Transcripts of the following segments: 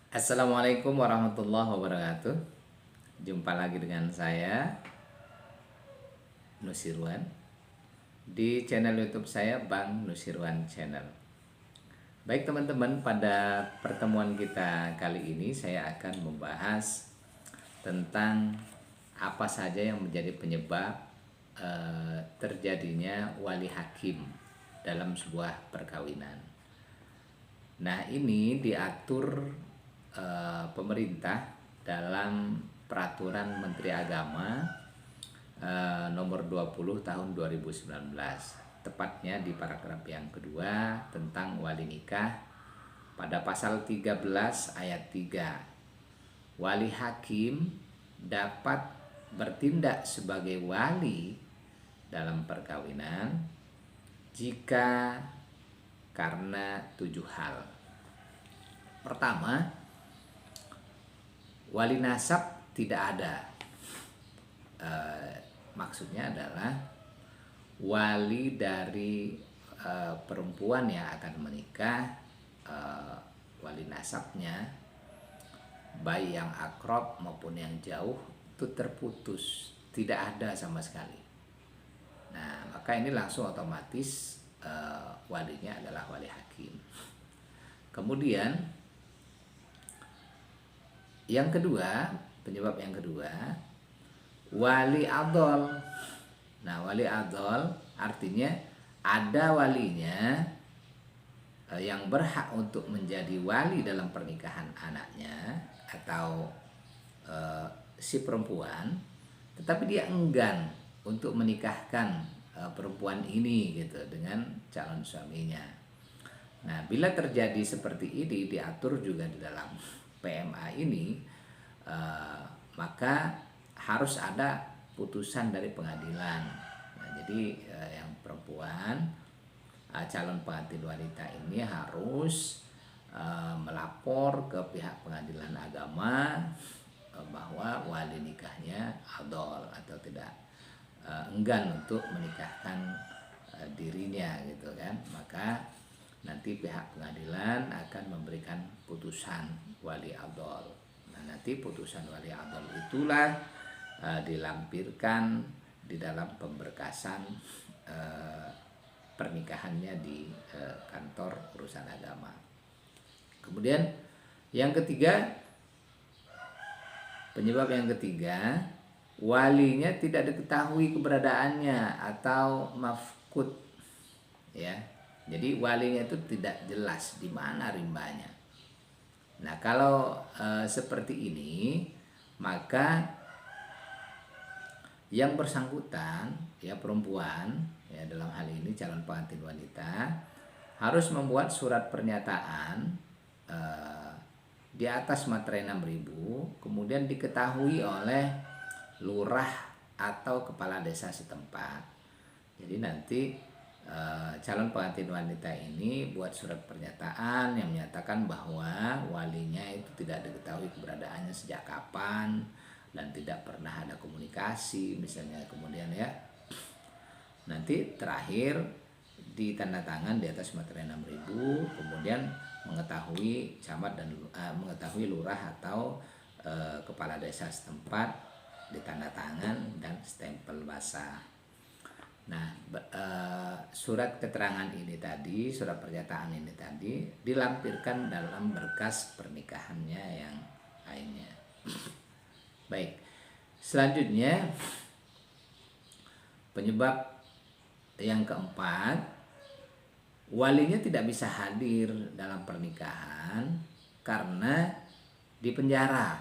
Assalamualaikum warahmatullahi wabarakatuh. Jumpa lagi dengan saya Nusirwan di channel YouTube saya Bang Nusirwan Channel. Baik teman-teman, pada pertemuan kita kali ini saya akan membahas tentang apa saja yang menjadi penyebab terjadinya wali hakim dalam sebuah perkawinan. Nah, ini diatur pemerintah dalam Peraturan Menteri Agama nomor 20 tahun 2019, tepatnya di paragraf yang kedua tentang wali nikah pada pasal 13 ayat 3. Wali hakim dapat bertindak sebagai wali dalam perkawinan jika karena 7 hal. Pertama, wali nasab tidak ada. Maksudnya adalah wali dari perempuan yang akan menikah, wali nasabnya baik yang akrab maupun yang jauh itu terputus, tidak ada sama sekali. Nah, maka ini langsung otomatis walinya adalah wali hakim. Kemudian yang kedua, penyebab yang kedua, wali adol. Nah, wali adol artinya ada walinya yang berhak untuk menjadi wali dalam pernikahan anaknya atau si perempuan, tetapi dia enggan untuk menikahkan perempuan ini gitu dengan calon suaminya. Nah, bila terjadi seperti ini, diatur juga di dalam PMA ini, maka harus ada putusan dari pengadilan. Nah, jadi yang perempuan, calon pengantin wanita ini harus melapor ke pihak pengadilan agama bahwa wali nikahnya adol atau tidak enggan untuk menikahkan dirinya gitu kan. Maka nanti pihak pengadilan akan memberikan putusan wali adol. Nah, nanti putusan wali adol itulah dilampirkan di dalam pemberkasan pernikahannya di kantor urusan agama. Kemudian yang ketiga, penyebab yang ketiga, walinya tidak diketahui keberadaannya atau mafkut, ya. Jadi walinya itu tidak jelas di mana rimbanya. Nah, kalau seperti ini, maka yang bersangkutan, ya perempuan, ya dalam hal ini calon pengantin wanita, harus membuat surat pernyataan di atas materai 6.000, kemudian diketahui oleh lurah atau kepala desa setempat. Jadi nanti calon pengantin wanita ini buat surat pernyataan yang menyatakan bahwa walinya itu tidak diketahui keberadaannya sejak kapan dan tidak pernah ada komunikasi misalnya. Kemudian ya nanti terakhir ditanda tangan di atas materai 6.000, kemudian mengetahui camat dan mengetahui lurah atau kepala desa setempat, ditanda tangan dan stempel basah. Nah, surat keterangan ini tadi, surat pernyataan ini tadi dilampirkan dalam berkas pernikahannya yang lainnya. Baik, selanjutnya penyebab yang keempat, walinya tidak bisa hadir dalam pernikahan karena di penjara.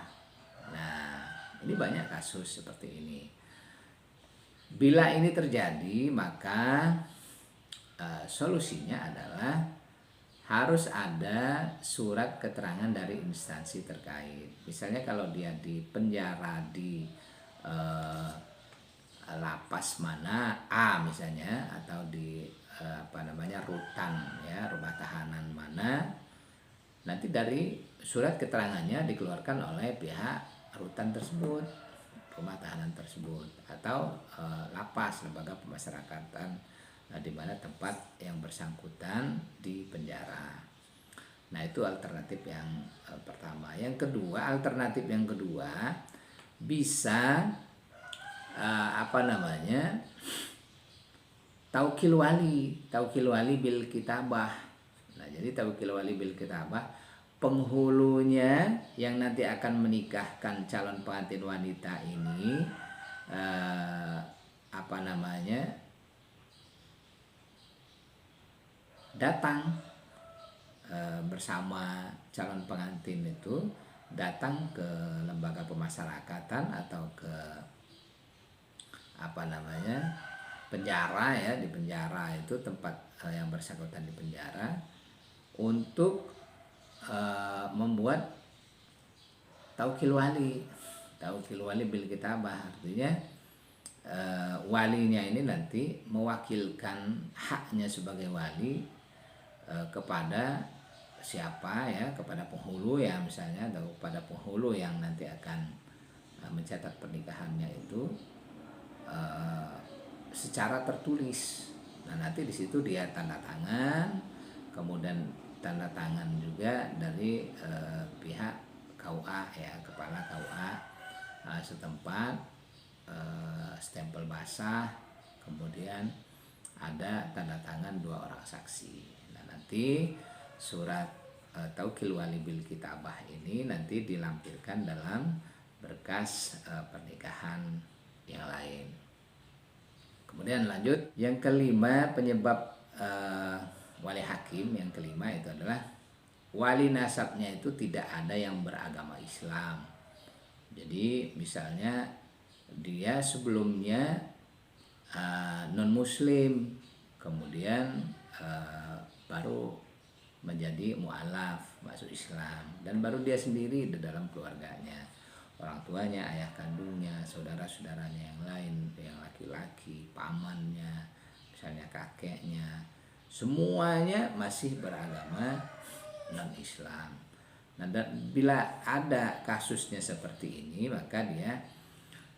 Nah, ini banyak kasus seperti ini. Bila ini terjadi, maka solusinya adalah harus ada surat keterangan dari instansi terkait. Misalnya kalau dia di penjara di lapas mana A misalnya, atau di rutan, ya rumah tahanan mana, nanti dari surat keterangannya dikeluarkan oleh pihak rutan tersebut, rumah tahanan tersebut, atau lapas, lembaga pemasyarakatan di mana tempat yang bersangkutan di penjara. Nah, itu alternatif yang pertama. Yang kedua, alternatif yang kedua bisa taukil wali bil kitabah. Nah, jadi taukil wali bil kitabah, penghulunya yang nanti akan menikahkan calon pengantin wanita ini datang bersama calon pengantin itu, datang ke lembaga pemasyarakatan atau ke penjara, ya, di penjara itu tempat yang bersangkutan di penjara, untuk membuat taukil wali bil kitabah. Artinya walinya ini nanti mewakilkan haknya sebagai wali kepada siapa, ya, kepada penghulu, ya, misalnya, atau kepada penghulu yang nanti akan mencatat pernikahannya itu secara tertulis. Nah, nanti di situ dia tanda tangan, kemudian tanda tangan juga dari pihak KUA, ya, kepala KUA setempat, stempel basah, kemudian ada tanda tangan 2 orang saksi. Nah, nanti surat taukil wali bil kitabah ini nanti dilampirkan dalam berkas pernikahan yang lain. Kemudian lanjut, yang kelima, penyebab wali hakim yang kelima itu adalah wali nasabnya itu tidak ada yang beragama Islam. Jadi misalnya dia sebelumnya non muslim, kemudian baru menjadi mu'alaf, masuk Islam, dan baru dia sendiri di dalam keluarganya, orang tuanya, ayah kandungnya, saudara-saudaranya yang lain, yang laki-laki, pamannya, misalnya kakeknya, semuanya masih beragama non-Islam. Nah, bila ada kasusnya seperti ini, maka dia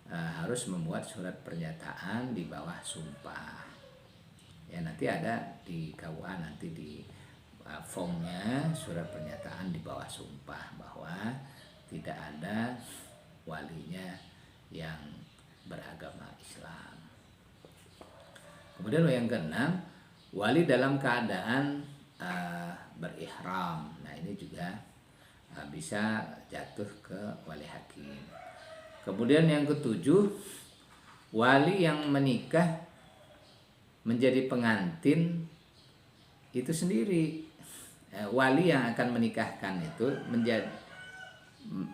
harus membuat surat pernyataan di bawah sumpah. Ya, nanti ada di KUA, nanti di formnya surat pernyataan di bawah sumpah bahwa tidak ada walinya yang beragama Islam. Kemudian yang keenam, wali dalam keadaan berihram. Nah, ini juga bisa jatuh ke wali hakim. Kemudian yang ketujuh, wali yang menikah menjadi pengantin itu sendiri. Wali yang akan menikahkan itu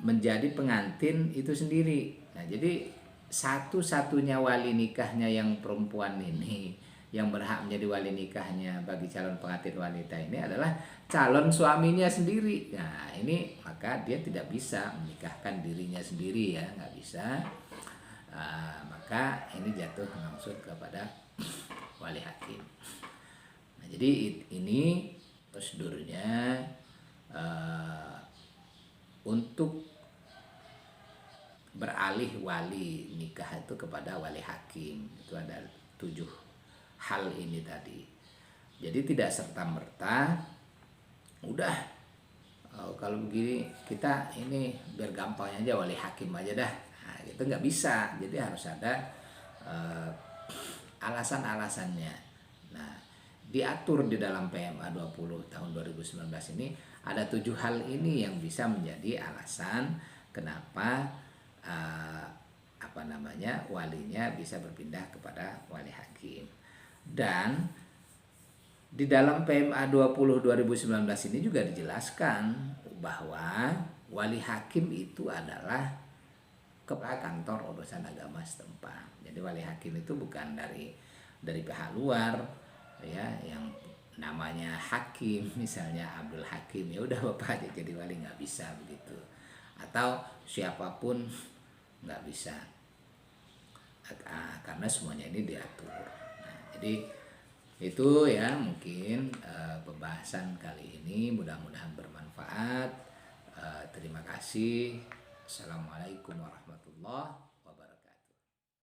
menjadi pengantin itu sendiri. Nah, jadi satu-satunya wali nikahnya yang perempuan ini, yang berhak menjadi wali nikahnya bagi calon pengantin wanita ini adalah calon suaminya sendiri. Nah, ini maka dia tidak bisa menikahkan dirinya sendiri, ya, nggak bisa. Maka ini jatuh langsung kepada wali hakim. Nah, jadi ini prosedurnya untuk beralih wali nikah itu kepada wali hakim. Itu ada 7 hal ini tadi. Jadi tidak serta-merta udah kalau begini kita ini biar gampangnya aja wali hakim aja dah. Nah, itu nggak bisa. Jadi harus ada alasan-alasannya. Nah, diatur di dalam PMA 20 tahun 2019 ini ada 7 hal ini yang bisa menjadi alasan kenapa walinya bisa berpindah kepada wali hakim. Dan di dalam PMA 20 2019 ini juga dijelaskan bahwa wali hakim itu adalah kepala kantor urusan agama setempat. Jadi wali hakim itu bukan dari pihak luar, ya, yang namanya hakim, misalnya Abdul Hakim, ya udah bapak aja jadi wali, nggak bisa begitu. Atau siapapun nggak bisa, karena semuanya ini diatur. Nah, jadi itu, ya, mungkin pembahasan kali ini mudah-mudahan bermanfaat. Terima kasih. Assalamualaikum warahmatullahi wabarakatuh.